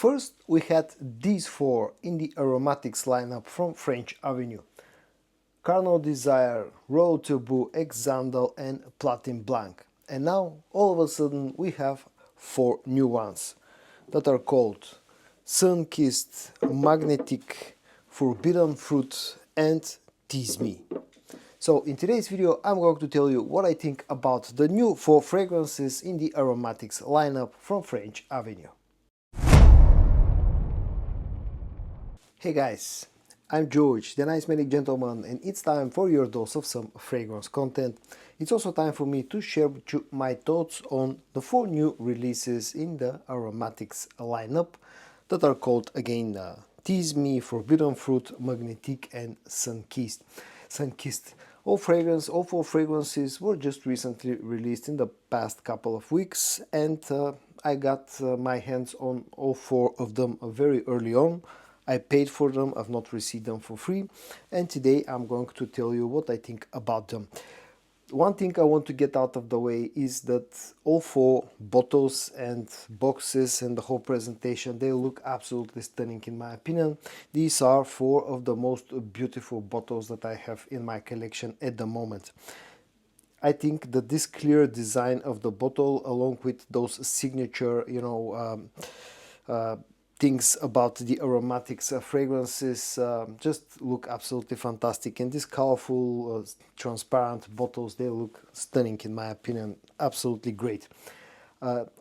First, we had these four in the Aromatix lineup from French Avenue: Carnal Desire, Royal Taboo, Exandal and Platin Blanc. And now, all of a sudden, we have four new ones that are called Sun-Kissed, Magnetiq, Forbidden Fruit and Tease Me. So in today's video I'm going to tell you what I think about the new four fragrances in the Aromatix lineup from French Avenue. Hey guys, I'm George, the nice manic gentleman, and it's time for your dose of some fragrance content. It's also time for me to share with you my thoughts on the four new releases in the Aromatix lineup that are called again Tease Me, Forbidden Fruit, Magnetiq and Sun-Kissed. Sun-Kissed. All four fragrances were just recently released in the past couple of weeks, and I got my hands on all four of them very early on. I paid for them, I've not received them for free, and today I'm going to tell you what I think about them. One thing I want to get out of the way is that all four bottles and boxes and the whole presentation, they look absolutely stunning in my opinion. These are four of the most beautiful bottles that I have in my collection at the moment. I think that this clear design of the bottle, along with those signature, things about the Aromatix fragrances just look absolutely fantastic, and these colorful transparent bottles, they look stunning in my opinion, absolutely great.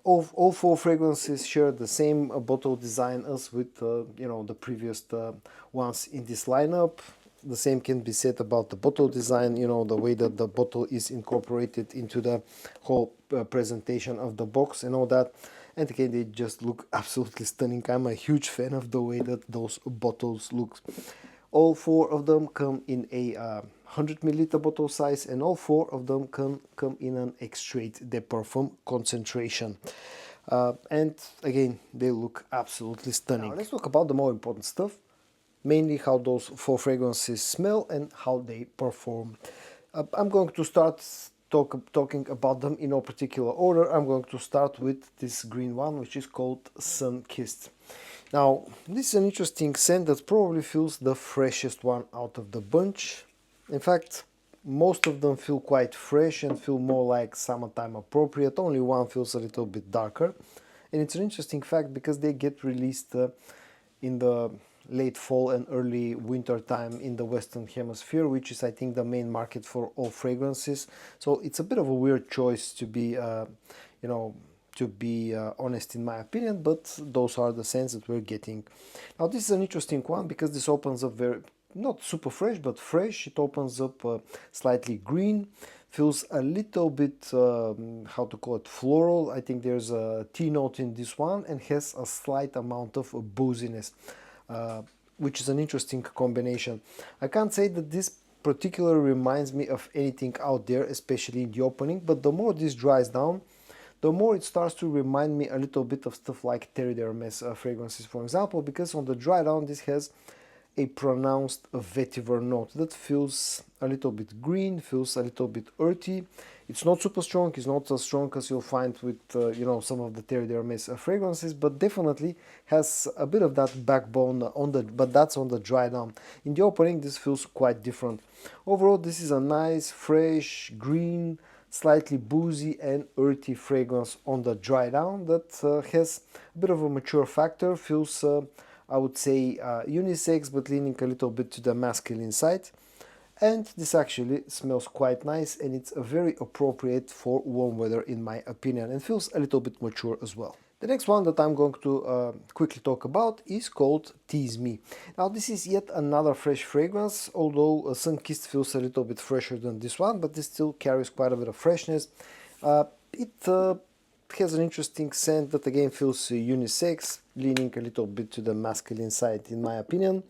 All four fragrances share the same bottle design as with the previous ones in this lineup. The same can be said about the bottle design, the way that the bottle is incorporated into the whole presentation of the box and all that. And again, they just look absolutely stunning. I'm a huge fan of the way that those bottles look. All four of them come in a 100 milliliter bottle size, and all four of them come in an extrait de parfum concentration. And again, they look absolutely stunning. Now, let's talk about the more important stuff, mainly how those four fragrances smell and how they perform. I'm going to start talking about them in no particular order. I'm going to start with this green one, which is called Sun-Kissed. Now, this is an interesting scent that probably feels the freshest one out of the bunch. In fact, most of them feel quite fresh and feel more like summertime appropriate. Only one feels a little bit darker. And it's an interesting fact because they get released in the late fall and early winter time in the Western Hemisphere, which is, I think, the main market for all fragrances. So it's a bit of a weird choice to be, honest in my opinion, but those are the scents that we're getting. Now, this is an interesting one because this opens up very, not super fresh, but fresh. It opens up slightly green, feels a little bit, how to call it, floral. I think there's a tea note in this one and has a slight amount of booziness. Which is an interesting combination. I can't say that this particularly reminds me of anything out there, especially in the opening, but the more this dries down, the more it starts to remind me a little bit of stuff like Terre d'Hermes fragrances, for example, because on the dry down this has a pronounced vetiver note that feels a little bit green, feels a little bit earthy. It's not super strong, it's not as strong as you'll find with some of the Terre d'Hermes fragrances, but definitely has a bit of that backbone but that's on the dry down. In the opening this feels quite different. Overall, this is a nice, fresh, green, slightly boozy and earthy fragrance on the dry down that has a bit of a mature factor, feels I would say unisex, but leaning a little bit to the masculine side. And this actually smells quite nice, and it's very appropriate for warm weather in my opinion, and feels a little bit mature as well. The next one that I'm going to quickly talk about is called Tease Me. Now, this is yet another fresh fragrance, although Sun-Kissed feels a little bit fresher than this one, but this still carries quite a bit of freshness. It has an interesting scent that again feels unisex, leaning a little bit to the masculine side in my opinion.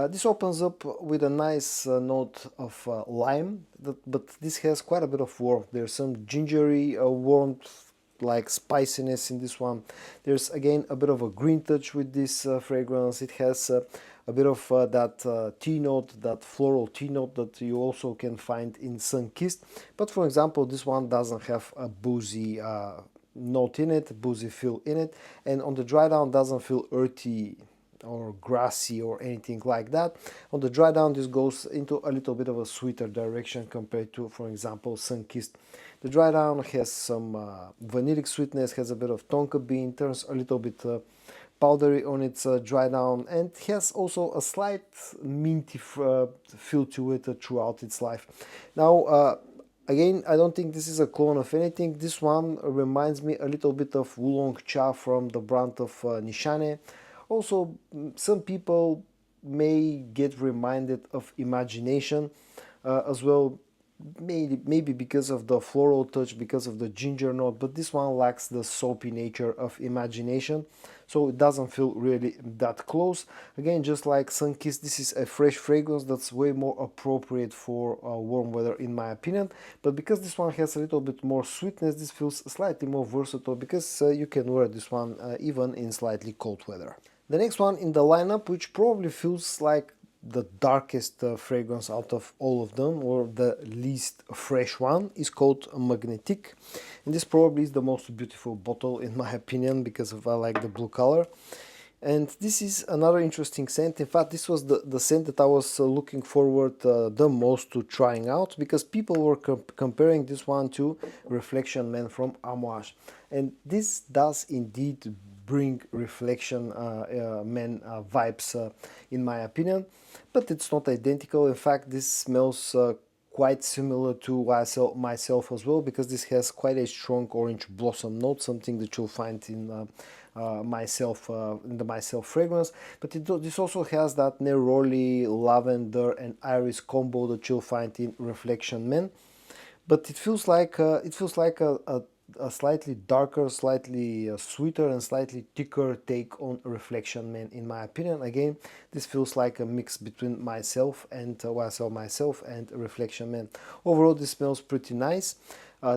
This opens up with a nice note of lime, but this has quite a bit of warmth. There's some gingery warmth, like spiciness in this one. There's again a bit of a green touch with this fragrance. It has a bit of that tea note, that floral tea note that you also can find in Sun-Kissed. But for example, this one doesn't have a boozy note in it, boozy feel in it, and on the dry down doesn't feel earthy or grassy or anything like that. On the dry down, this goes into a little bit of a sweeter direction compared to, for example, Sunkissed. The dry down has some vanillic sweetness, has a bit of tonka bean, turns a little bit powdery on its dry down, and has also a slight minty feel to it throughout its life. Now, again, I don't think this is a clone of anything. This one reminds me a little bit of Oolong Cha from the brand of Nishane. Also, some people may get reminded of Imagination as well, maybe because of the floral touch, because of the ginger note, but this one lacks the soapy nature of Imagination, so it doesn't feel really that close. Again, just like Sunkissed, this is a fresh fragrance that's way more appropriate for warm weather in my opinion, but because this one has a little bit more sweetness, this feels slightly more versatile because you can wear this one even in slightly cold weather. The next one in the lineup, which probably feels like the darkest fragrance out of all of them, or the least fresh one, is called Magnetiq, and this probably is the most beautiful bottle in my opinion because of I like the blue color. And this is another interesting scent. In fact, this was the scent that I was looking forward the most to trying out, because people were comparing this one to Reflection Man from Amouage, and this does indeed bring Reflection Man vibes in my opinion, but it's not identical. In fact, this smells quite similar to myself as well, because this has quite a strong orange blossom note, something that you'll find in myself in the myself fragrance, but this also has that neroli, lavender and iris combo that you'll find in Reflection Man, but it feels like a slightly darker, slightly sweeter and slightly thicker take on Reflection Man in my opinion. Again, this feels like a mix between myself and myself and Reflection Man. Overall, this smells pretty nice.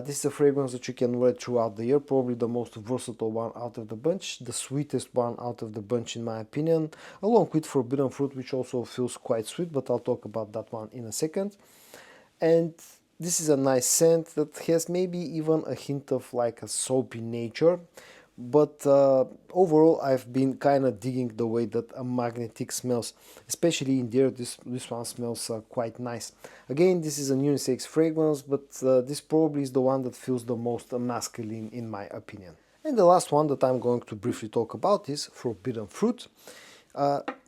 This is a fragrance that you can wear throughout the year, probably the most versatile one out of the bunch, the sweetest one out of the bunch in my opinion, along with Forbidden Fruit, which also feels quite sweet, but I'll talk about that one in a second. And this is a nice scent that has maybe even a hint of like a soapy nature, but overall I've been kind of digging the way that a Magnetiq smells, especially in there. This one smells quite nice. Again, this is a unisex fragrance, but this probably is the one that feels the most masculine in my opinion. And the last one that I'm going to briefly talk about is Forbidden Fruit.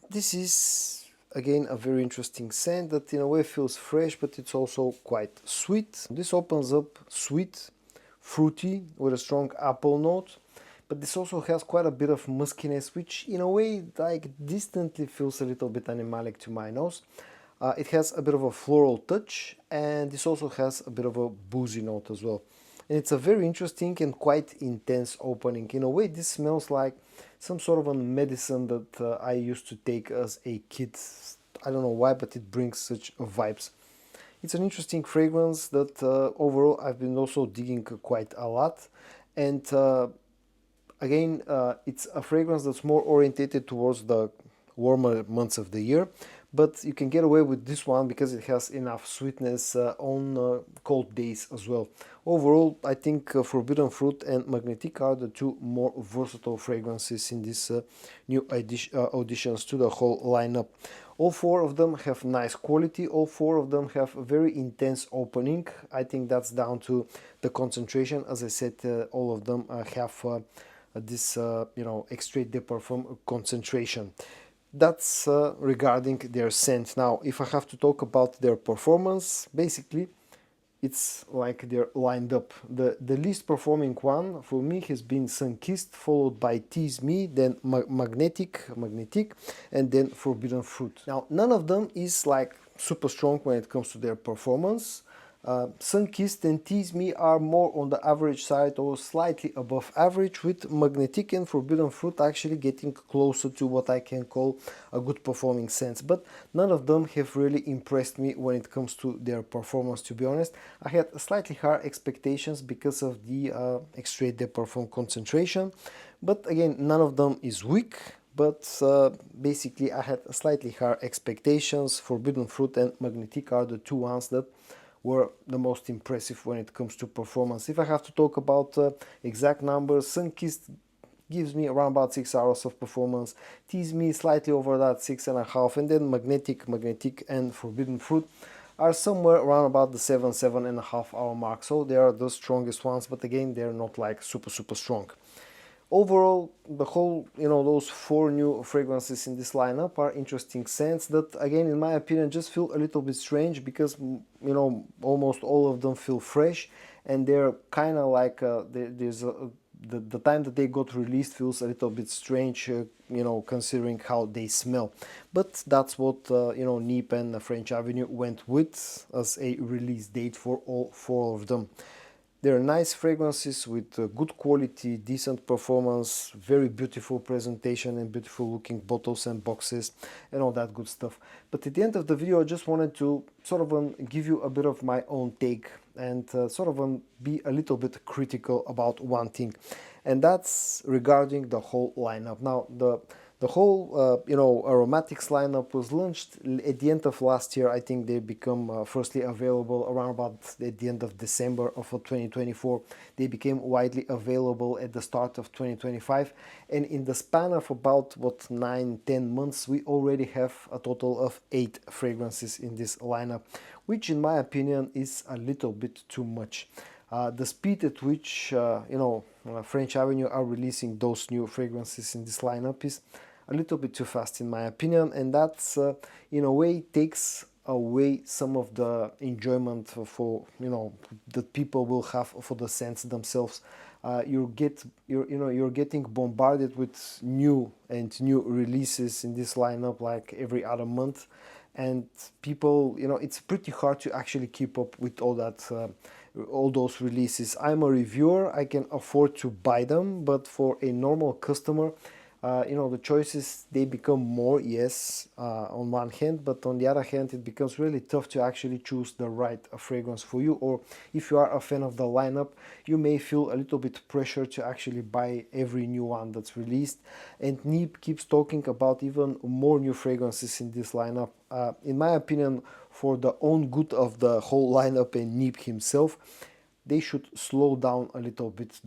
This is again a very interesting scent that in a way feels fresh, but it's also quite sweet. This opens up sweet, fruity with a strong apple note, but this also has quite a bit of muskiness, which in a way like distantly feels a little bit animalic to my nose. It has a bit of a floral touch, and this also has a bit of a boozy note as well. And it's a very interesting and quite intense opening. In a way, this smells like some sort of a medicine that I used to take as a kid. I don't know why, but it brings such vibes. It's an interesting fragrance that overall I've been also digging quite a lot. And again, it's a fragrance that's more orientated towards the warmer months of the year, but you can get away with this one because it has enough sweetness on cold days as well. Overall, I think Forbidden Fruit and Magnetiq are the two more versatile fragrances in this new additions to the whole lineup. All four of them have nice quality, all four of them have a very intense opening. I think that's down to the concentration. As I said, all of them have this extrait de parfum concentration. That's regarding their scent. Now, if I have to talk about their performance, basically it's like they're lined up. The least performing one for me has been Sunkissed, followed by Tease Me, then Magnetiq, and then Forbidden Fruit. Now, none of them is like super strong when it comes to their performance. Sunkissed and Tease Me are more on the average side or slightly above average, with Magnetiq and Forbidden Fruit actually getting closer to what I can call a good performing scent. But none of them have really impressed me when it comes to their performance, to be honest. I had slightly higher expectations because of the extrait de parfum concentration, but again, none of them is weak. But basically I had slightly higher expectations. Forbidden Fruit and Magnetiq are the two ones that were the most impressive when it comes to performance. If I have to talk about exact numbers, Sunkist gives me around about 6 hours of performance, Tease Me slightly over that, 6.5, and then Magnetiq and Forbidden Fruit are somewhere around about the 7.5 hour mark. So they are the strongest ones, but again, they're not like super strong. Overall, the whole, those 4 new fragrances in this lineup are interesting scents that, again, in my opinion, just feel a little bit strange because, almost all of them feel fresh, and they're kind of like, the time that they got released feels a little bit strange, considering how they smell. But that's what, Nip and French Avenue went with as a release date for all 4 of them. They're nice fragrances with good quality, decent performance, very beautiful presentation and beautiful looking bottles and boxes and all that good stuff. But at the end of the video, I just wanted to sort of give you a bit of my own take and sort of be a little bit critical about one thing. And that's regarding the whole lineup. Now, the whole, Aromatix lineup was launched at the end of last year. I think they become firstly available around about at the end of December of 2024. They became widely available at the start of 2025. And in the span of about, 9-10 months, we already have a total of 8 fragrances in this lineup, which in my opinion is a little bit too much. The speed at which, French Avenue are releasing those new fragrances in this lineup is a little bit too fast in my opinion, and that's in a way takes away some of the enjoyment for that people will have for the scents themselves. You're getting bombarded with new releases in this lineup like every other month, and people, it's pretty hard to actually keep up with all that. All those releases. I'm a reviewer, I can afford to buy them, but for a normal customer, the choices, they become more, yes, on one hand, but on the other hand, it becomes really tough to actually choose the right fragrance for you. Or if you are a fan of the lineup, you may feel a little bit pressure to actually buy every new one that's released. And Nip keeps talking about even more new fragrances in this lineup. In my opinion, for the own good of the whole lineup and Nip himself, they should slow down a little bit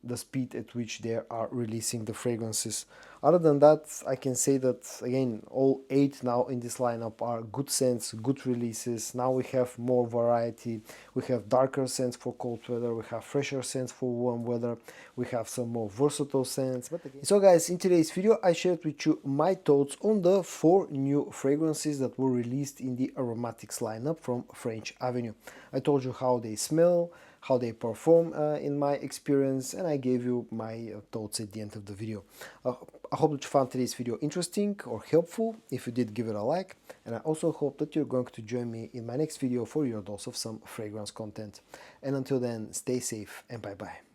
the speed at which they are releasing the fragrances. Other than that, I can say that again, all 8 now in this lineup are good scents, good releases. Now we have more variety. We have darker scents for cold weather, we have fresher scents for warm weather, we have some more versatile scents. But again, so guys, in today's video I shared with you my thoughts on the 4 new fragrances that were released in the Aromatix lineup from French Avenue. I told you how they smell, how they perform in my experience, and I gave you my thoughts at the end of the video. I hope that you found today's video interesting or helpful. If you did, give it a like, and I also hope that you're going to join me in my next video for your dose of some fragrance content. And until then, stay safe and bye bye.